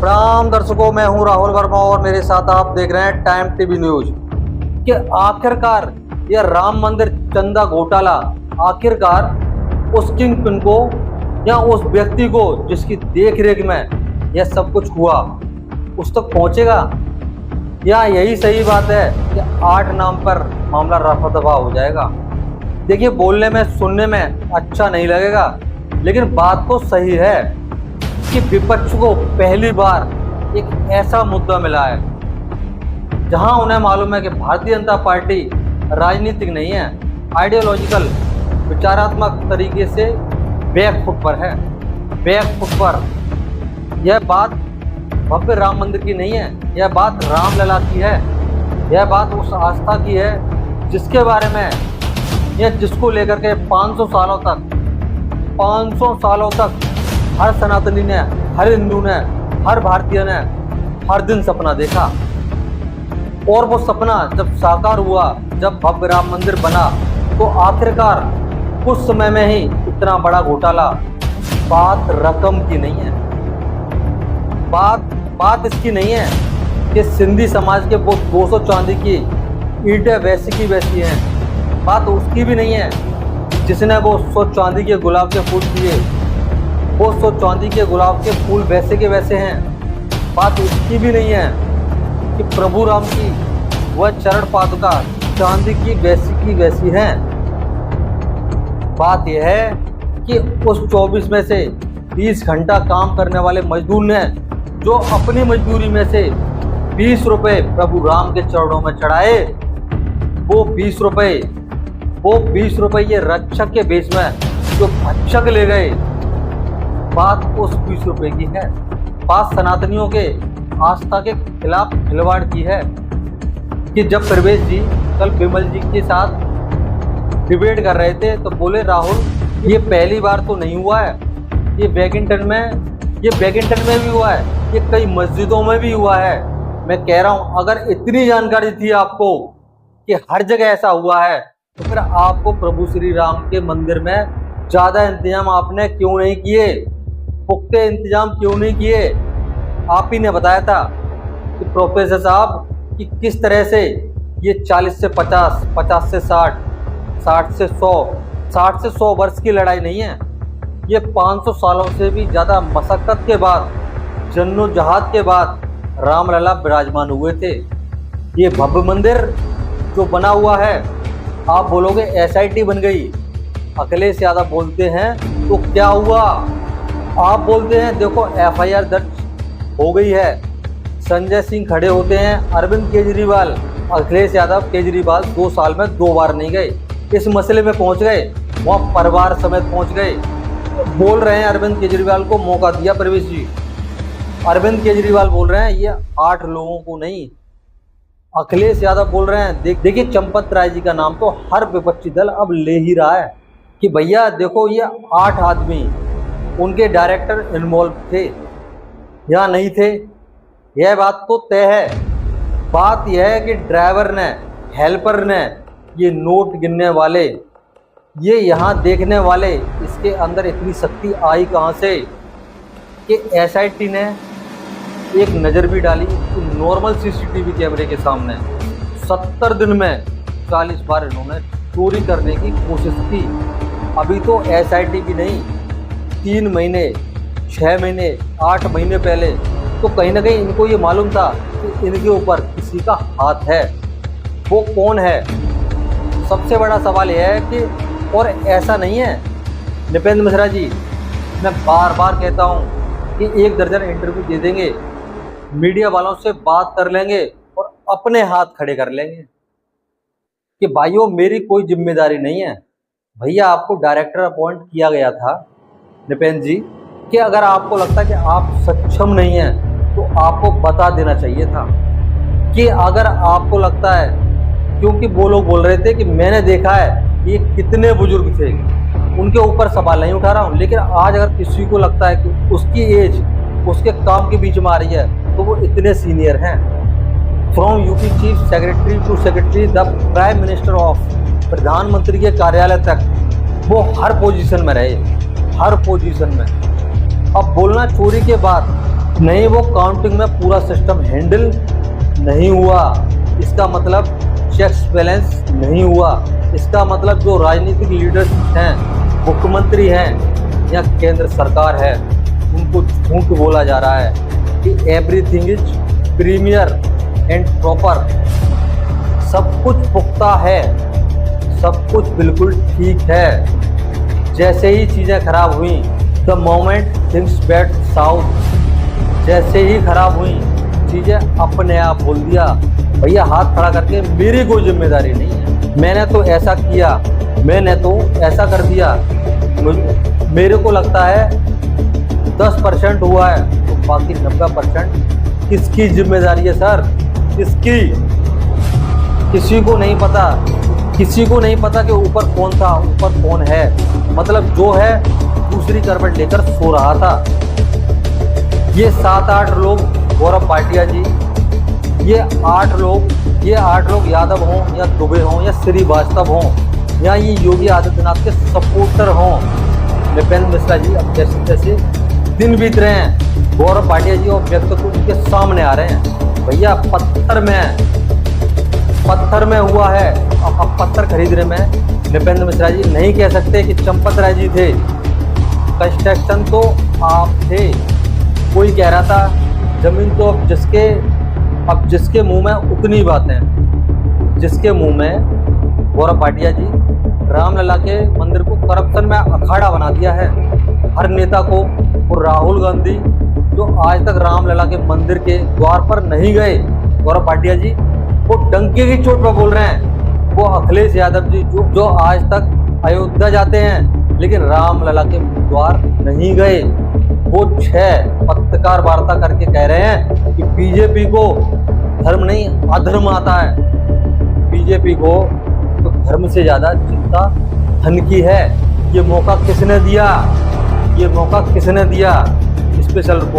प्रणाम दर्शकों, मैं हूं राहुल वर्मा और मेरे साथ आप देख रहे हैं टाइम टीवी न्यूज। कि आखिरकार यह राम मंदिर चंदा घोटाला आखिरकार उस किंग पिन को या उस व्यक्ति को जिसकी देखरेख में यह सब कुछ हुआ उस तक पहुंचेगा, या यही सही बात है कि 8 नाम पर मामला रफा दफा हो जाएगा। देखिए, बोलने में सुनने में अच्छा नहीं लगेगा, लेकिन बात तो सही है कि विपक्ष को पहली बार एक ऐसा मुद्दा मिला है जहां उन्हें मालूम है कि भारतीय जनता पार्टी राजनीतिक नहीं है, आइडियोलॉजिकल विचारात्मक तरीके से बैकफुट पर है। बैकफुट पर यह बात भव्य राम मंदिर की नहीं है, यह बात रामलला की है, यह बात उस आस्था की है जिसके बारे में यह जिसको लेकर के 500 सालों तक हर सनातनी ने, हर हिंदू ने, हर भारतीय ने हर दिन सपना देखा। और वो सपना जब साकार हुआ, जब भव्य राम मंदिर बना, तो आखिरकार उस समय में ही इतना बड़ा घोटाला। बात रकम की नहीं है, बात इसकी नहीं है कि सिंधी समाज के वो 200 चांदी की ईंटें वैसी की वैसी हैं। बात उसकी भी नहीं है जिसने वो 100 चांदी के गुलाब के फूल दिए, वो 100 चांदी के गुलाब के फूल वैसे के वैसे हैं। बात उसकी भी नहीं है कि प्रभु राम की वह चरण पादुका चांदी की वैसी हैं। बात यह है कि उस 24 में से 20 घंटा काम करने वाले मजदूर ने जो अपनी मजदूरी में से 20 रुपये प्रभु राम के चरणों में चढ़ाए, वो 20 रुपये ये रक्षक के बेच में जो भक्षक ले गए। बात उस 20 रुपये की है। बात सनातनियों के आस्था के खिलाफ खिलवाड़ की है कि जब प्रवेश जी कल विमल जी के साथ डिबेट कर रहे थे तो बोले, राहुल ये पहली बार तो नहीं हुआ है, ये बैगिंटन में भी हुआ है, ये कई मस्जिदों में भी हुआ है। मैं कह रहा हूं, अगर इतनी जानकारी थी आपको कि हर जगह ऐसा हुआ है, तो फिर आपको प्रभु श्री राम के मंदिर में ज्यादा इंतजाम आपने क्यों नहीं किए, पुख्ते इंतजाम क्यों नहीं किए? आप ही ने बताया था कि प्रोफेसर साहब कि किस तरह से ये 40 से 50, 50 से 60, 60 से 100, 60 से 100 वर्ष की लड़ाई नहीं है। ये 500 सालों से भी ज़्यादा मशक्क़त के बाद, जन्नोजहाद के बाद रामलला विराजमान हुए थे। ये भव्य मंदिर जो बना हुआ है, आप बोलोगे SIT बन गई। अखिलेश यादव बोलते हैं तो क्या हुआ? आप बोलते हैं देखो FIR दर्ज हो गई है। संजय सिंह खड़े होते हैं, अरविंद केजरीवाल, अखिलेश यादव केजरीवाल 2 साल में 2 बार नहीं गए, इस मसले में पहुंच गए, वहाँ परिवार समेत पहुंच गए। बोल रहे हैं अरविंद केजरीवाल को मौका दिया प्रवेश जी। अरविंद केजरीवाल बोल रहे हैं ये 8 लोगों को नहीं। अखिलेश यादव बोल रहे हैं, देखिए चंपत राय जी का नाम तो हर विपक्षी दल अब ले ही रहा है कि भैया देखो ये 8 आदमी, उनके डायरेक्टर इन्वॉल्व थे या नहीं थे, यह बात तो तय है। बात यह है कि ड्राइवर ने, हेल्पर ने, ये नोट गिनने वाले, ये यहाँ देखने वाले, इसके अंदर इतनी शक्ति आई कहाँ से कि SIT ने एक नज़र भी डाली कि नॉर्मल CCTV कैमरे के सामने 70 दिन में 40 बार इन्होंने चोरी करने की कोशिश की। अभी तो SIT भी नहीं, 3 महीने, 6 महीने, 8 महीने पहले तो कहीं ना कहीं इनको ये मालूम था कि इनके ऊपर किसी का हाथ है। वो कौन है? सबसे बड़ा सवाल यह है कि, और ऐसा नहीं है नृपेंद्र मिश्रा जी, मैं बार बार कहता हूँ कि 1 दर्जन इंटरव्यू दे देंगे, मीडिया वालों से बात कर लेंगे और अपने हाथ खड़े कर लेंगे कि भाइयों मेरी कोई जिम्मेदारी नहीं है। भैया आपको डायरेक्टर अपॉइंट किया गया था नृपेंद्र जी, कि अगर आपको लगता है कि आप सक्षम नहीं हैं तो आपको बता देना चाहिए था। कि अगर आपको लगता है, क्योंकि वो लोग बोल रहे थे कि मैंने देखा है ये कितने बुजुर्ग थे, उनके ऊपर सवाल नहीं उठा रहा हूँ, लेकिन आज अगर किसी को लगता है कि उसकी एज उसके काम के बीच में आ रही है तो वो इतने सीनियर हैं। From UP chief secretary to secretary the prime minister of, प्रधानमंत्री के कार्यालय तक वो हर पोजीशन में रहे, हर पोजीशन में। अब बोलना चोरी के बाद नहीं, वो काउंटिंग में पूरा सिस्टम हैंडल नहीं हुआ। इसका मतलब चेक्स बैलेंस नहीं हुआ। इसका मतलब जो राजनीतिक लीडर्स हैं, मुख्यमंत्री हैं या केंद्र सरकार है, उनको झूठ बोला जा रहा है कि everything is premier and proper. सब कुछ पुख्ता है, सब कुछ बिल्कुल ठीक है। जैसे ही चीज़ें खराब हुई, the moment things went south, जैसे ही खराब हुई चीज़ें अपने आप बोल दिया भैया हाथ खड़ा करके मेरी कोई जिम्मेदारी नहीं है, मैंने तो ऐसा किया, मैंने तो ऐसा कर दिया। मेरे को लगता है 10% हुआ है तो बाकी 90% किसकी जिम्मेदारी है सर? किसकी? किसी को नहीं पता, किसी को नहीं पता कि ऊपर कौन था, ऊपर कौन है। मतलब जो है दूसरी करवट लेकर सो रहा था। ये 7-8 लोग, गौरव भाटिया जी, ये 8 लोग यादव हों या दुबे हों या श्रीवास्तव हों या ये योगी आदित्यनाथ के सपोर्टर हों, नृपेंद्र मिश्रा जी, अब जैसे जैसे दिन बीत रहे हैं गौरव भाटिया जी और व्यक्तित्व उनके सामने आ रहे हैं। भैया पत्थर में हुआ है, अब पत्थर खरीद रहे में नृपेंद्र मिश्रा जी नहीं कह सकते कि चंपत राय जी थे। कंस्ट्रक्शन तो आप थे। कोई कह रहा था जमीन तो अब जिसके मुंह में उतनी बातें, जिसके मुंह में गौरव भाटिया जी रामलला के मंदिर को करप्शन में अखाड़ा बना दिया है हर नेता को। और राहुल गांधी जो आज तक रामलला के मंदिर के द्वार पर नहीं गए, गौरव भाटिया जी वो डंके की चोट पर बोल रहे हैं। वो अखिलेश यादव जी जो आज तक अयोध्या जाते हैं लेकिन रामलला के द्वार नहीं गए, वो 6 पत्रकार वार्ता करके कह रहे हैं कि बीजेपी को धर्म नहीं अधर्म आता है। बीजेपी को तो धर्म से ज्यादा चिंता धन की है। ये मौका किसने दिया? ये मौका किसने दिया? Special report.